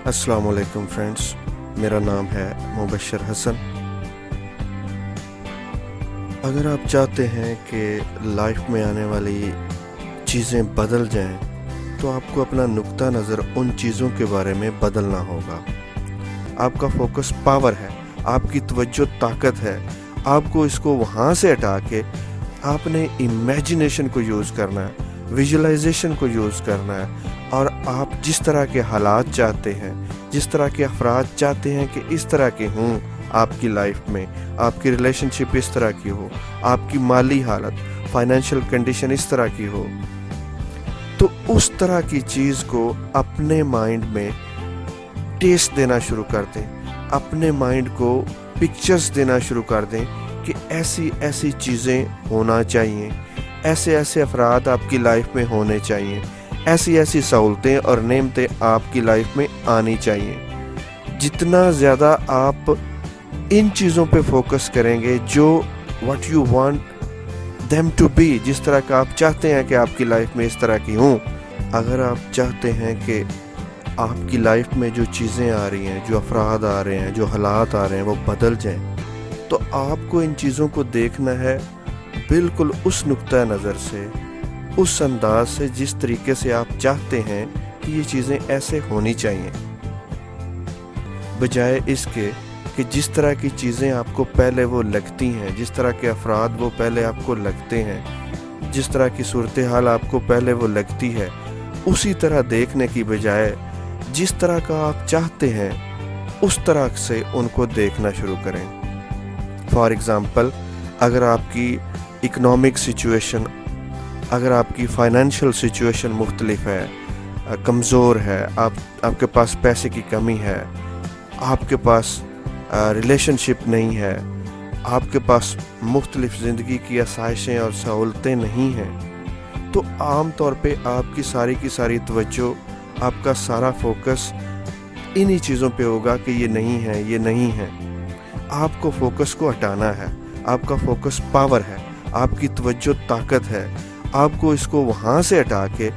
अस्सलाम वालेकुम फ्रेंड्स, मेरा नाम है मुबशर हसन। अगर आप चाहते हैं कि लाइफ में आने वाली चीज़ें बदल जाएं, तो आपको अपना नुक्ता नज़र उन चीज़ों के बारे में बदलना होगा। आपका फोकस पावर है, आपकी तवज्जो ताकत है। आपको इसको वहाँ से हटा के आपने इमेजिनेशन को यूज़ करना है, विजुअलाइजेशन को यूज़ करना है, और आप जिस तरह के हालात चाहते हैं, जिस तरह के अफराद चाहते हैं कि इस तरह के हों आपकी लाइफ में, आपकी रिलेशनशिप इस तरह की हो, आपकी माली हालत, फाइनेंशियल कंडीशन इस तरह की हो, तो उस तरह की चीज़ को अपने माइंड में टेस्ट देना शुरू कर दें। अपने माइंड को पिक्चर्स देना शुरू कर दें कि ऐसी ऐसी चीज़ें होना चाहिए, ऐसे ऐसे अफराद आपकी लाइफ में होने चाहिए, ऐसी ऐसी सहूलतें और नेमतें आपकी लाइफ में आनी चाहिए। जितना ज़्यादा आप इन चीज़ों पे फोकस करेंगे, जो what you want them to be, जिस तरह का आप चाहते हैं कि आपकी लाइफ में इस तरह की हों। अगर आप चाहते हैं कि आपकी लाइफ में जो चीज़ें आ रही हैं, जो अफराद आ रहे हैं, जो हालात आ रहे हैं, वो बदल जाएं, तो आपको इन चीज़ों को देखना है बिल्कुल उस नुक्ता नज़र से, उस अंदाज से जिस तरीके से आप चाहते हैं कि ये चीज़ें ऐसे होनी चाहिए, बजाय इसके कि जिस तरह की चीज़ें आपको पहले वो लगती हैं, जिस तरह के अफराद वो पहले आपको लगते हैं, जिस तरह की सूरत हाल आपको पहले वो लगती है, उसी तरह देखने की बजाय जिस तरह का आप चाहते हैं उस तरह से उनको देखना शुरू करें। फॉर एग्ज़ाम्पल, अगर आपकी इकोनॉमिक सिचुएशन, अगर आपकी फाइनेंशियल सिचुएशन मुख्तलिफ है, कमज़ोर है, आपके पास पैसे की कमी है, आपके पास रिलेशनशिप नहीं है, आपके पास मुख्तलिफ ज़िंदगी की आसाइशें और सहूलतें नहीं हैं, तो आम तौर पे आपकी सारी की सारी तवज्जो, आपका सारा फोकस इन्हीं चीज़ों पे होगा कि ये नहीं है, ये नहीं है। आपको फोकस को हटाना है। आपका फोकस पावर है, आपकी तवज्जो ताकत है। आपको इसको वहाँ से हटा के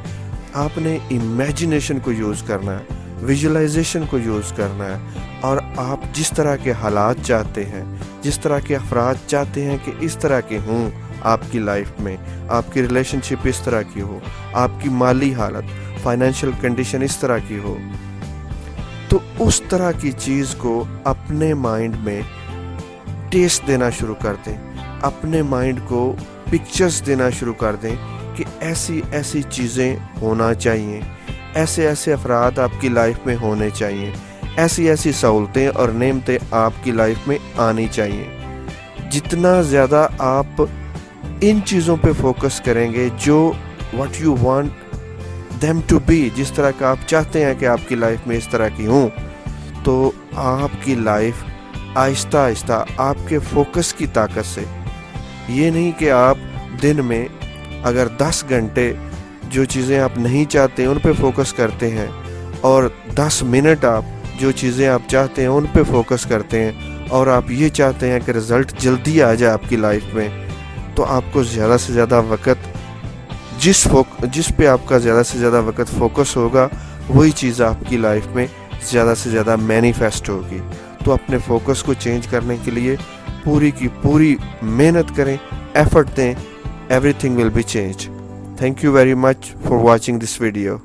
आपने इमेजिनेशन को यूज़ करना है, विजुअलाइजेशन को यूज़ करना है, और आप जिस तरह के हालात चाहते हैं, जिस तरह के अफराद चाहते हैं कि इस तरह के हों आपकी लाइफ में, आपकी रिलेशनशिप इस तरह की हो, आपकी माली हालत, फाइनेंशियल कंडीशन इस तरह की हो, तो उस तरह की चीज़ को अपने माइंड में टेस्ट देना शुरू कर दें। अपने माइंड को पिक्चर्स देना शुरू कर दें कि ऐसी ऐसी चीज़ें होना चाहिए, ऐसे ऐसे अफराद आपकी लाइफ में होने चाहिए, ऐसी ऐसी सहूलतें और नेमतें आपकी लाइफ में आनी चाहिए। जितना ज़्यादा आप इन चीज़ों पे फोकस करेंगे, जो what you want them to be, जिस तरह का आप चाहते हैं कि आपकी लाइफ में इस तरह की हों, तो आपकी लाइफ आहिस्ता आहिस्ता आपके फोकस की ताकत से, ये नहीं कि आप दिन में अगर 10 घंटे जो चीज़ें आप नहीं चाहते उन पे फोकस करते हैं, और 10 मिनट आप जो चीज़ें आप चाहते हैं उन पे फोकस करते हैं, और आप ये चाहते हैं कि रिज़ल्ट जल्दी आ जाए आपकी लाइफ में, तो आपको ज़्यादा से ज़्यादा वक़्त जिस पे आपका ज़्यादा से ज़्यादा वक़्त फोकस होगा, वही चीज़ आपकी लाइफ में ज़्यादा से ज़्यादा मैनिफेस्ट होगी। तो अपने फोकस को चेंज करने के लिए पूरी की पूरी मेहनत करें, एफर्ट दें, everything will be change. Thank you very much for watching this video.